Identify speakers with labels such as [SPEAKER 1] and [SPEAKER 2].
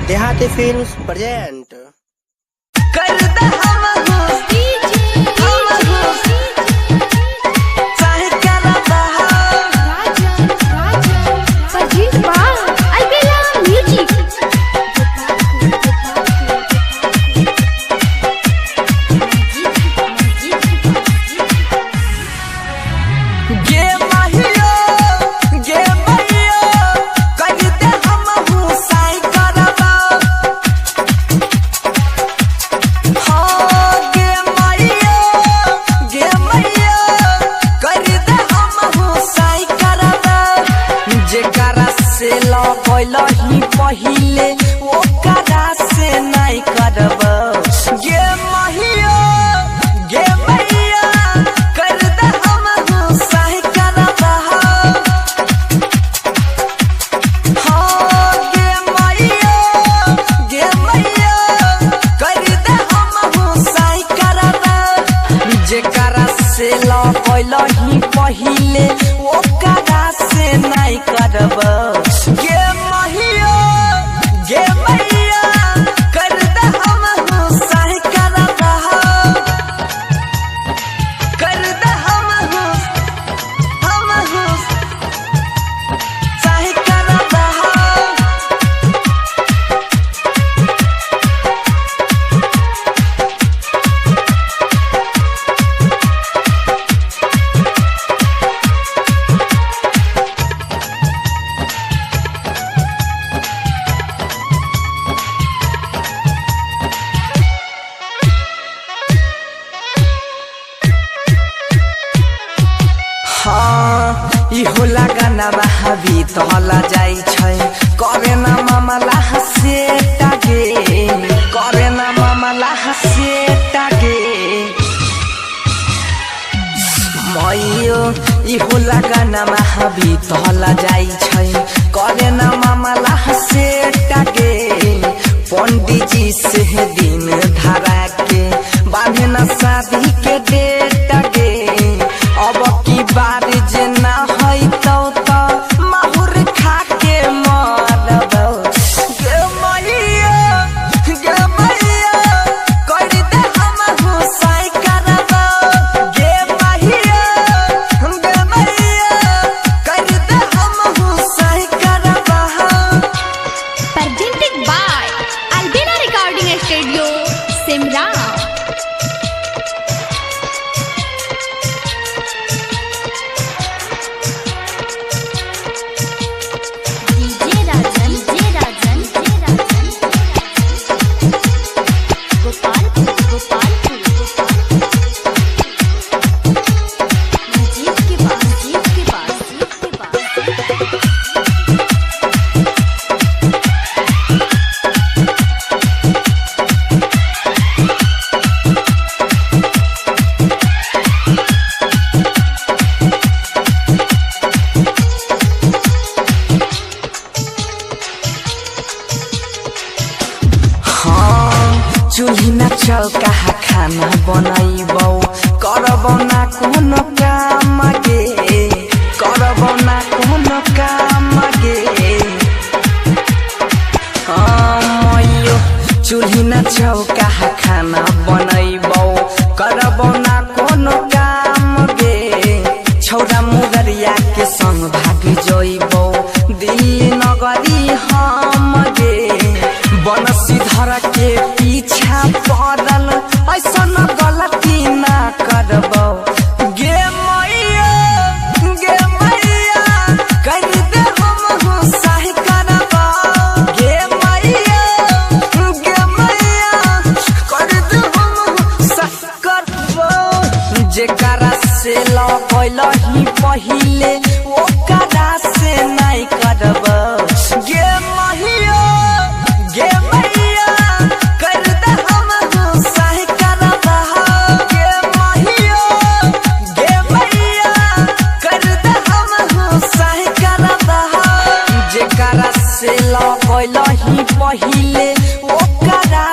[SPEAKER 1] देहाती films present पहिले ओकरा से नहीं करब गे महिया गे मैया कर दे हमहू सही करब हाँ गे मैया कर दे हमहू सही करब जेकरा से लही पहिले ओकरा से नहीं करब गे हाँ इहो लगाना बहाबी तहला जाई छै करे ना मामला हसे टागे करे ना मामला हसे टागे मइयो इहो लगाना बहाबी तहला जाई छै करे ना मामला हसे टागे पंडित जी से दिन धरा के बांधे ना शादी के डेट टागे अब की बार जे ना है तो माहुर खा के मरब गे मैया कर दे हमहू सही करब गे मैया कर दे हमहू सही करब
[SPEAKER 2] presented by Albina Recording Studio, Simra.
[SPEAKER 1] चूल्ही ना चौका खाना बनैबौ करबौ ना कोनो काम गे करबौ ना कोनो काम गे मइयो चूल्ही ना चौका खाना बनैबौ करबौ ना कोनो काम गे छौरा मुगरिया के संग भाग जइबौ दिल्ली नगरी हम गे बनसी धर के पीछा पड़ल ऐसा न गलती ना करबौ गे मैया कर दे हमहू सही करब गे मैया कर दे हमहू सही करब जेकरा से लही पहिले ओकरा से नहीं करब गे मैया कर दे हमहू सही करब गे मैया कर दे हमहू सही करब जेकरा से लही पहिले ओकरा